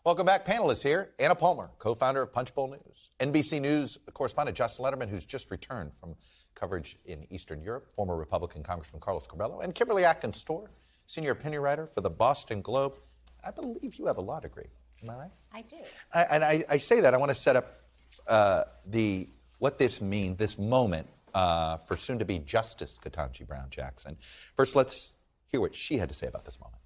Welcome back. Panelists here. Anna Palmer, co-founder of Punchbowl News. NBC News correspondent Justin Letterman, who's just returned from coverage in Eastern Europe. Former Republican Congressman Carlos Curbelo. And Kimberly Atkins-Storr, senior opinion writer for the Boston Globe. I believe you have a law degree. Am I right? I do. I say that. I want to set up what this means, this moment for soon-to-be Justice Ketanji Brown Jackson. First, let's hear what she had to say about this moment.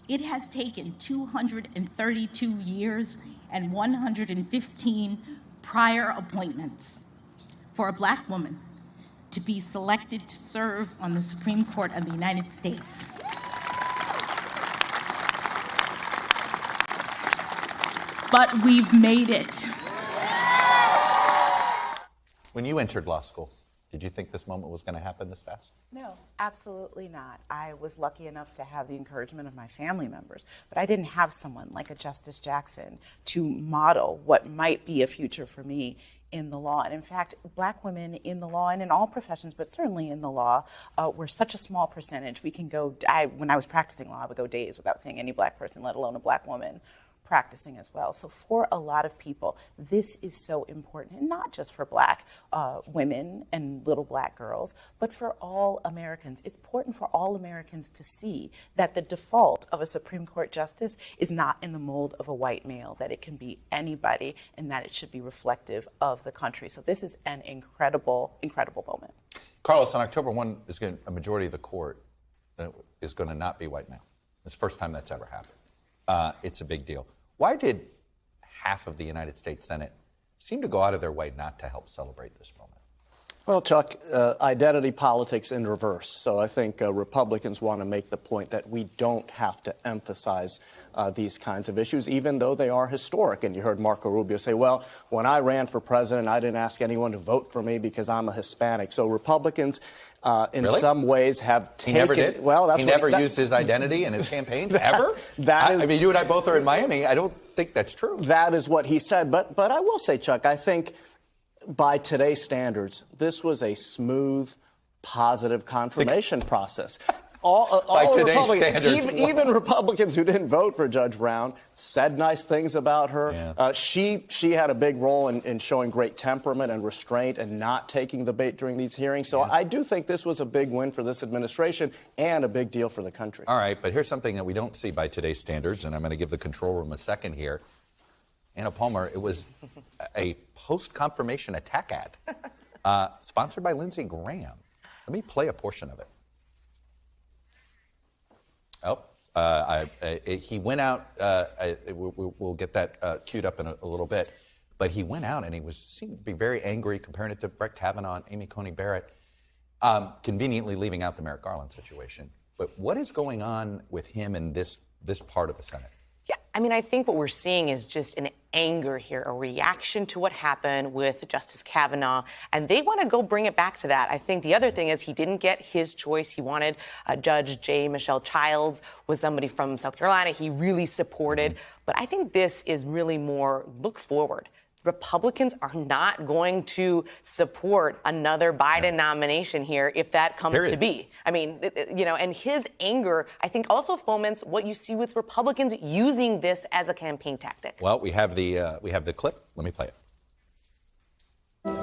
It has taken 232 years and 115 prior appointments for a black woman to be selected to serve on the Supreme Court of the United States. But we've made it. When you entered law school, did you think this moment was going to happen this fast? No, absolutely not. I was lucky enough to have the encouragement of my family members, but I didn't have someone like a Justice Jackson to model what might be a future for me in the law. And in fact, black women in the law and in all professions, but certainly in the law, we're such a small percentage. We can go, when I was practicing law, I would go days without seeing any black person, let alone a black woman, practicing as well. So for a lot of people, this is so important, and not just for black women and little black girls, but for all Americans. It's important for all Americans to see that the default of a Supreme Court justice is not in the mold of a white male, that it can be anybody, and that it should be reflective of the country. So this is an incredible, incredible moment. Carlos, on October 1, a majority of the court is going to not be white male. It's the first time that's ever happened. It's a big deal. Why did half of the United States Senate seem to go out of their way not to help celebrate this moment? Well, Chuck, identity politics in reverse. So I think Republicans want to make the point that we don't have to emphasize these kinds of issues, even though they are historic. And you heard Marco Rubio say, well, when I ran for president, I didn't ask anyone to vote for me because I'm a Hispanic. So Republicans in really? Some ways have taken... He never did? Well, that's he never used his identity in his campaigns, ever? I mean, you and I both are in Miami. I don't think that's true. That is what he said. But I will say, Chuck, I think by today's standards, this was a smooth, positive confirmation process. All today's standards, even Republicans who didn't vote for Judge Brown said nice things about her. Yeah. She had a big role in showing great temperament and restraint and not taking the bait during these hearings. So I do think this was a big win for this administration and a big deal for the country. All right, but here's something that we don't see by today's standards, and I'm going to give the control room a second here. Anna Palmer, it was a post-confirmation attack ad sponsored by Lindsey Graham. Let me play a portion of it. He went out. We'll get that queued up in a little bit. But he went out and he seemed to be very angry, comparing it to Brett Kavanaugh and Amy Coney Barrett, conveniently leaving out the Merrick Garland situation. But what is going on with him in this part of the Senate? Yeah, I mean, I think what we're seeing is just an anger here, a reaction to what happened with Justice Kavanaugh, and they want to go bring it back to that. I think the other thing is he didn't get his choice. He wanted Judge J. Michelle Childs, was somebody from South Carolina he really supported. But I think this is really more look forward. Republicans are not going to support another Biden nomination here if that comes to be. I mean, and his anger, I think, also foments what you see with Republicans using this as a campaign tactic. Well, we have the clip. Let me play it.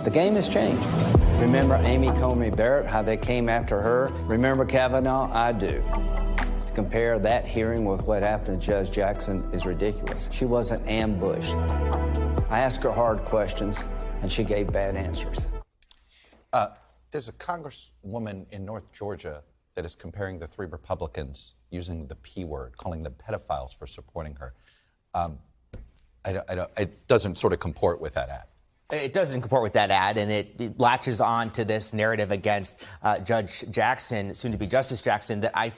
The game has changed. Remember Amy Coney Barrett, how they came after her? Remember Kavanaugh? I do. To compare that hearing with what happened to Judge Jackson is ridiculous. She wasn't ambushed. I asked her hard questions, and she gave bad answers. There's a congresswoman in North Georgia that is comparing the three Republicans using the P word, calling them pedophiles for supporting her. It doesn't sort of comport with that ad. It doesn't comport with that ad, and it latches on to this narrative against Judge Jackson, soon to be Justice Jackson, that I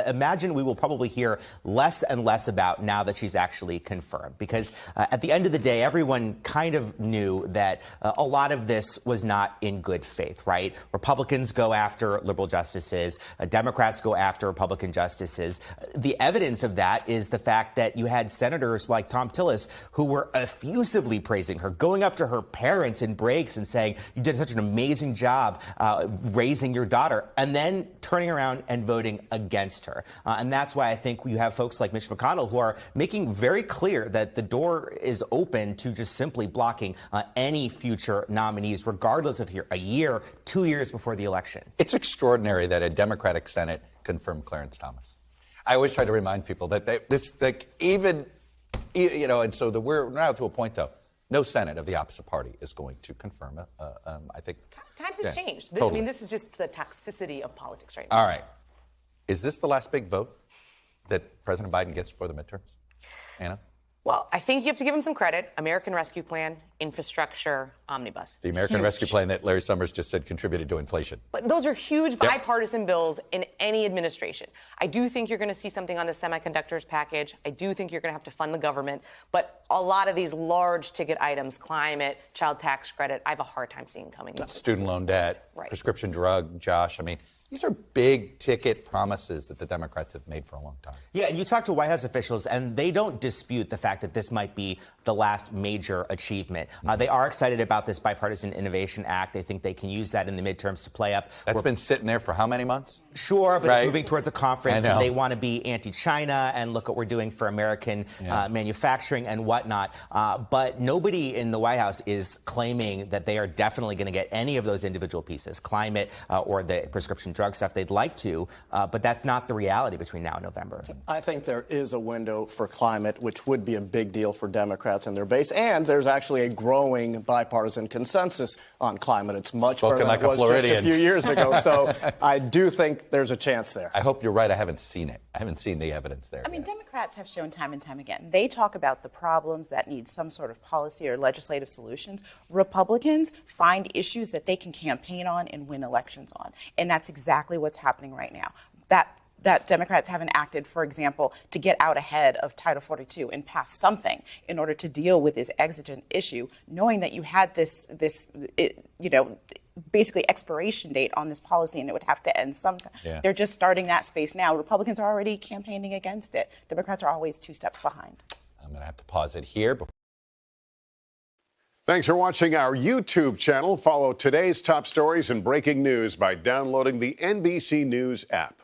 imagine we will probably hear less and less about now that she's actually confirmed. Because at the end of the day, everyone kind of knew that a lot of this was not in good faith, right? Republicans go after liberal justices. Democrats go after Republican justices. The evidence of that is the fact that you had senators like Tom Tillis who were effusively praising her, going up to her parents in breaks and saying, you did such an amazing job raising your daughter, and then turning around and voting against her. And that's why I think you have folks like Mitch McConnell who are making very clear that the door is open to just simply blocking any future nominees, regardless of a year, 2 years before the election. It's extraordinary that a Democratic Senate confirmed Clarence Thomas. I always try to remind people that and so we're now to a point, though, no Senate of the opposite party is going to confirm it. I think times have changed. Totally. I mean, this is just the toxicity of politics right now. All right. Is this the last big vote that President Biden gets for the midterms? Anna? Well, I think you have to give him some credit. American Rescue Plan, infrastructure, omnibus. The American Huge. Rescue Plan that Larry Summers just said contributed to inflation. But those are huge bipartisan bills in any administration. I do think you're going to see something on the semiconductors package. I do think you're going to have to fund the government. But a lot of these large ticket items, climate, child tax credit, I have a hard time seeing coming. Student loan debt, prescription drug, Josh. I mean, these are big ticket promises that the Democrats have made for a long time. Yeah, and you talk to White House officials, and they don't dispute the fact that this might be the last major achievement. They are excited about this Bipartisan Innovation Act. They think they can use that in the midterms to play up. That's been sitting there for how many months? Sure, but it's moving towards a conference. I know. They want to be anti-China and look what we're doing for American manufacturing and whatnot. But nobody in the White House is claiming that they are definitely going to get any of those individual pieces, climate or the prescription drug stuff. They'd like to, but that's not the reality between now and November. I think there is a window for climate, which would be a big deal for Democrats and their base. And there's actually a growing bipartisan consensus on climate. It's much better than it was just a few years ago. So I do think there's a chance there. I hope you're right. I haven't seen it. I haven't seen the evidence there. I mean, Democrats have shown time and time again. They talk about the problems that need some sort of policy or legislative solutions. Republicans find issues that they can campaign on and win elections on. And that's exactly what's happening right now. That Democrats haven't acted, for example, to get out ahead of Title 42 and pass something in order to deal with this exigent issue, knowing that you had this basically expiration date on this policy and it would have to end sometime. Yeah. They're just starting that space now. Republicans are already campaigning against it. Democrats are always 2 steps behind. I'm going to have to pause it here. Thanks for watching our YouTube channel. Follow today's top stories and breaking news by downloading the NBC News app.